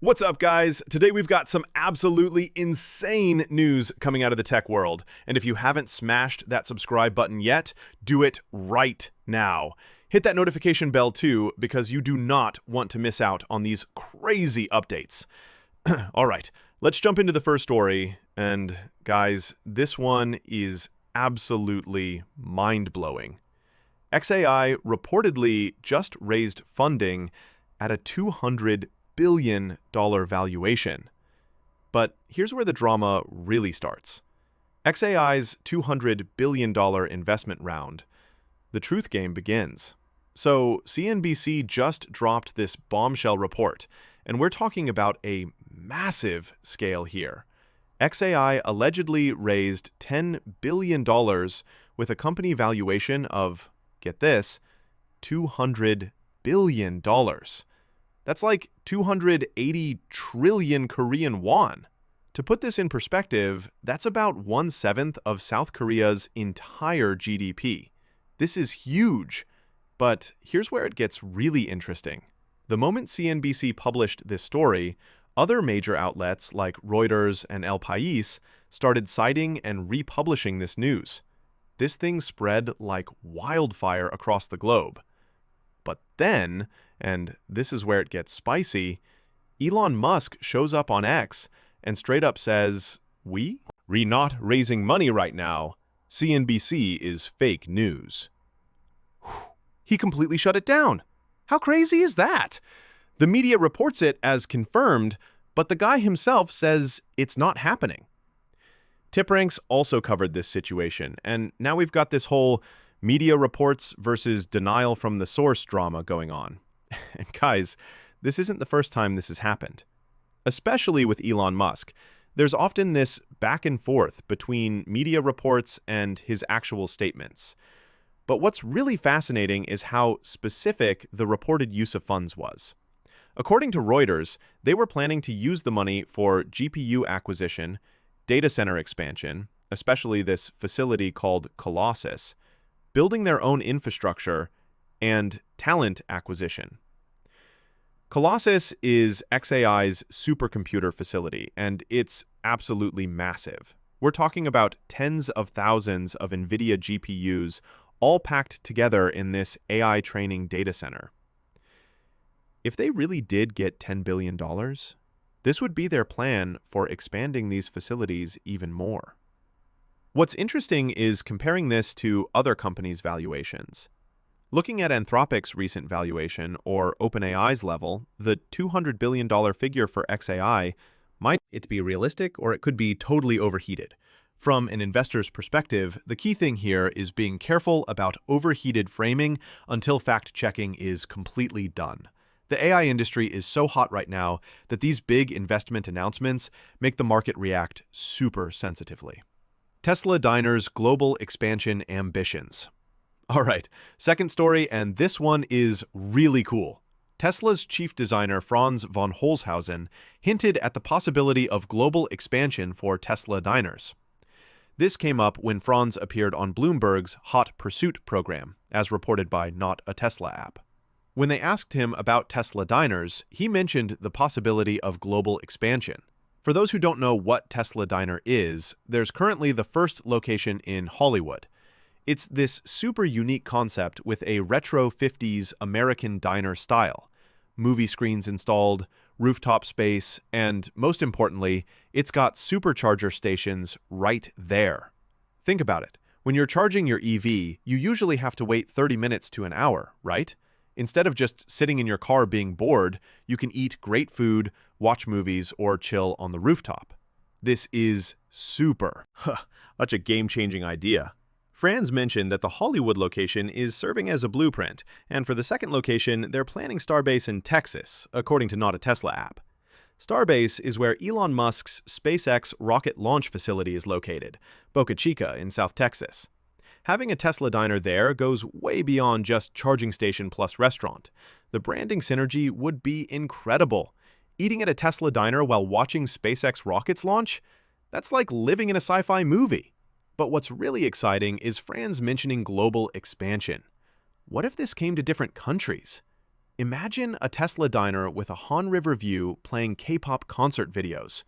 What's up, guys? Today we've got some absolutely insane news coming out of the tech world. And if you haven't smashed that subscribe button yet, do it right now. Hit that notification bell too, because you do not want to miss out on these crazy updates. All right, let's jump into the first story. And guys, this one is absolutely mind-blowing. xAI reportedly just raised funding at a $200 billion valuation. But here's where the drama really starts. xAI's $200 billion investment round. The truth game begins. So CNBC just dropped this bombshell report, and we're talking about a massive scale here. xAI allegedly raised $10 billion with a company valuation of, get this, $200 billion. That's like 280 trillion Korean won. To put this in perspective, that's about 1/7 of South Korea's entire GDP. This is huge. But here's where it gets really interesting. The moment CNBC published this story, other major outlets like Reuters and El País started citing and republishing this news. This thing spread like wildfire across the globe. But then, and this is where it gets spicy, Elon Musk shows up on X and straight up says, We're not raising money right now. CNBC is fake news. He completely shut it down. How crazy is that? The media reports it as confirmed, but the guy himself says it's not happening. TipRanks also covered this situation, and now we've got this whole media reports versus denial from the source drama going on. And guys, this isn't the first time this has happened. Especially with Elon Musk, there's often this back and forth between media reports and his actual statements. But what's really fascinating is how specific the reported use of funds was. According to Reuters, they were planning to use the money for GPU acquisition, data center expansion, especially this facility called Colossus, building their own infrastructure, and talent acquisition. Colossus is xAI's supercomputer facility, and it's absolutely massive. We're talking about tens of thousands of NVIDIA GPUs all packed together in this AI training data center. If they really did get $10 billion, this would be their plan for expanding these facilities even more. What's interesting is comparing this to other companies' valuations. Looking at Anthropic's recent valuation, or OpenAI's level, the $200 billion figure for xAI might be realistic, or it could be totally overheated. From an investor's perspective, the key thing here is being careful about overheated framing until fact-checking is completely done. The AI industry is so hot right now that these big investment announcements make the market react super sensitively. Tesla Diner's global expansion ambitions. All right, second story, and this one is really cool. Tesla's chief designer Franz von Holzhausen hinted at the possibility of global expansion for Tesla Diners. This came up when Franz appeared on Bloomberg's Hot Pursuit program, as reported by Not a Tesla app. When they asked him about Tesla Diners, he mentioned the possibility of global expansion. For those who don't know what Tesla Diner is, there's currently the first location in Hollywood. It's this super unique concept with a retro 50s American diner style. Movie screens installed, rooftop space, and most importantly, it's got supercharger stations right there. Think about it. When you're charging your EV, you usually have to wait 30 minutes to an hour, right? Instead of just sitting in your car being bored, you can eat great food, watch movies, or chill on the rooftop. This is super. Such a game-changing idea. Franz mentioned that the Hollywood location is serving as a blueprint, and for the second location, they're planning Starbase in Texas, according to Not a Tesla app. Starbase is where Elon Musk's SpaceX rocket launch facility is located, Boca Chica in South Texas. Having a Tesla diner there goes way beyond just charging station plus restaurant. The branding synergy would be incredible. Eating at a Tesla diner while watching SpaceX rockets launch? That's like living in a sci-fi movie. But what's really exciting is Franz mentioning global expansion. What if this came to different countries? Imagine a Tesla diner with a Han River view playing K-pop concert videos,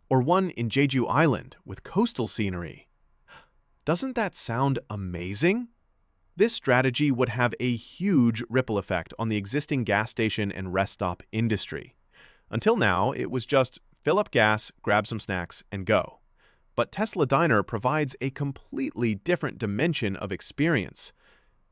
or one in Jeju Island with coastal scenery. Doesn't that sound amazing? This strategy would have a huge ripple effect on the existing gas station and rest stop industry. Until now, it was just fill up gas, grab some snacks, and go. But Tesla Diner provides a completely different dimension of experience.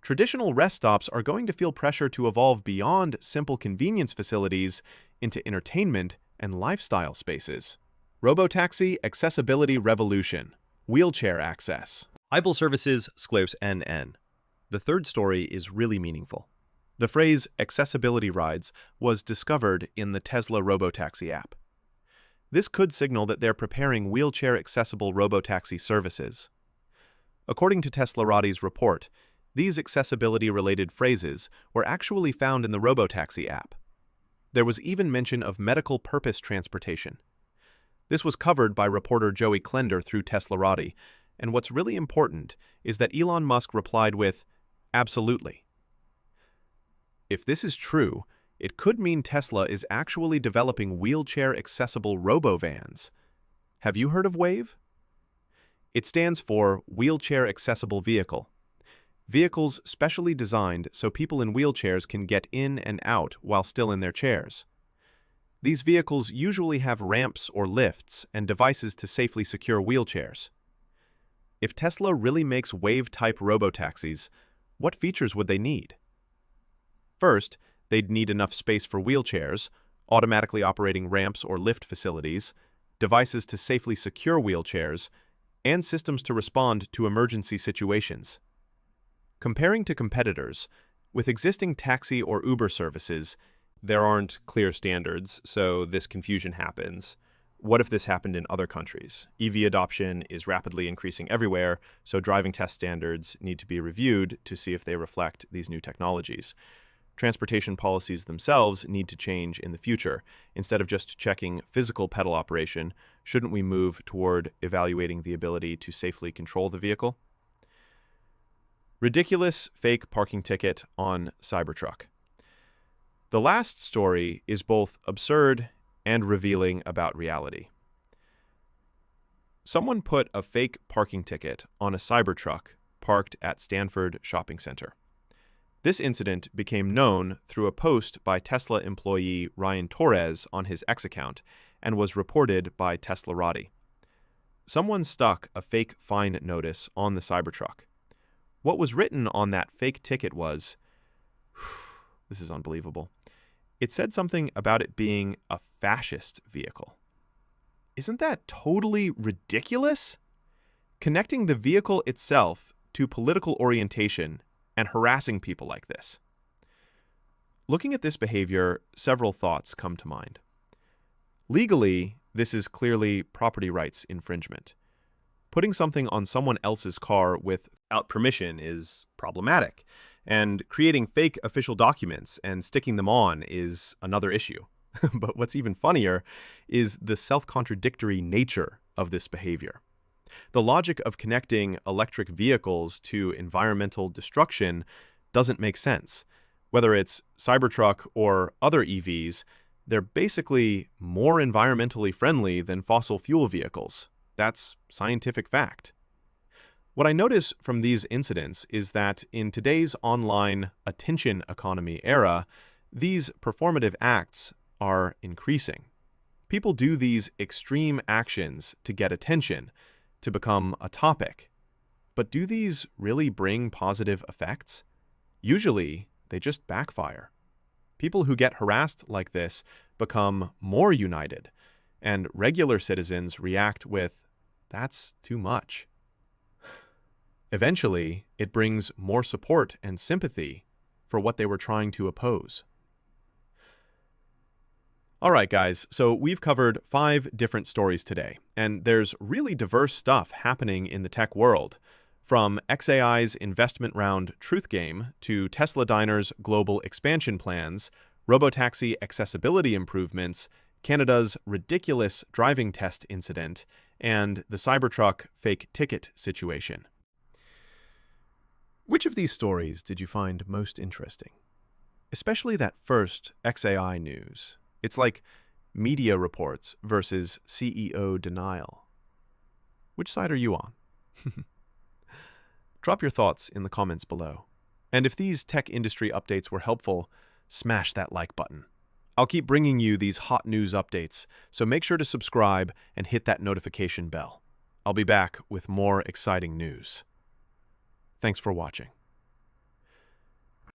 Traditional rest stops are going to feel pressure to evolve beyond simple convenience facilities into entertainment and lifestyle spaces. Robotaxi Accessibility Revolution. Wheelchair Access. Eibel Services Skleus NN. The third story is really meaningful. The phrase accessibility rides was discovered in the Tesla Robotaxi app. This could signal that they're preparing wheelchair-accessible robotaxi services. According to TeslaModelY's report, these accessibility-related phrases were actually found in the Robotaxi app. There was even mention of medical purpose transportation. This was covered by reporter Joey Klender through TeslaModelY, and what's really important is that Elon Musk replied with, "Absolutely." If this is true, it could mean Tesla is actually developing wheelchair-accessible robo-vans. Have you heard of WAVE? It stands for Wheelchair Accessible Vehicle. Vehicles specially designed so people in wheelchairs can get in and out while still in their chairs. These vehicles usually have ramps or lifts and devices to safely secure wheelchairs. If Tesla really makes WAVE-type robotaxis, what features would they need? First, they'd need enough space for wheelchairs, automatically operating ramps or lift facilities, devices to safely secure wheelchairs, and systems to respond to emergency situations. Comparing to competitors, with existing taxi or Uber services, there aren't clear standards, so this confusion happens. What if this happened in other countries? EV adoption is rapidly increasing everywhere, so driving test standards need to be reviewed to see if they reflect these new technologies. Transportation policies themselves need to change in the future. Instead of just checking physical pedal operation, shouldn't we move toward evaluating the ability to safely control the vehicle? Ridiculous fake parking ticket on Cybertruck. The last story is both absurd and revealing about reality. Someone put a fake parking ticket on a Cybertruck parked at Stanford Shopping Center. This incident became known through a post by Tesla employee Ryan Torres on his X account and was reported by TeslaModelY. Someone stuck a fake fine notice on the Cybertruck. What was written on that fake ticket was, this is unbelievable. It said something about it being a fascist vehicle. Isn't that totally ridiculous? Connecting the vehicle itself to political orientation and harassing people like this. Looking at this behavior, several thoughts come to mind. Legally, this is clearly property rights infringement. Putting something on someone else's car without permission is problematic, and creating fake official documents and sticking them on is another issue. But what's even funnier is the self-contradictory nature of this behavior. The logic of connecting electric vehicles to environmental destruction doesn't make sense. Whether it's Cybertruck or other EVs, they're basically more environmentally friendly than fossil fuel vehicles. That's scientific fact. What I notice from these incidents is that in today's online attention economy era, these performative acts are increasing. People do these extreme actions to get attention, to become a topic. But do these really bring positive effects? Usually, they just backfire. People who get harassed like this become more united, and regular citizens react with, "That's too much." Eventually, it brings more support and sympathy for what they were trying to oppose. All right, guys, so we've covered 5 different stories today, and there's really diverse stuff happening in the tech world, from xAI's investment round Truth Game to Tesla Diner's global expansion plans, robotaxi accessibility improvements, Canada's ridiculous driving test incident, and the Cybertruck fake ticket situation. Which of these stories did you find most interesting? Especially that first XAI news. It's like media reports versus CEO denial. Which side are you on? Drop your thoughts in the comments below. And if these tech industry updates were helpful, smash that like button. I'll keep bringing you these hot news updates, so make sure to subscribe and hit that notification bell. I'll be back with more exciting news. Thanks for watching.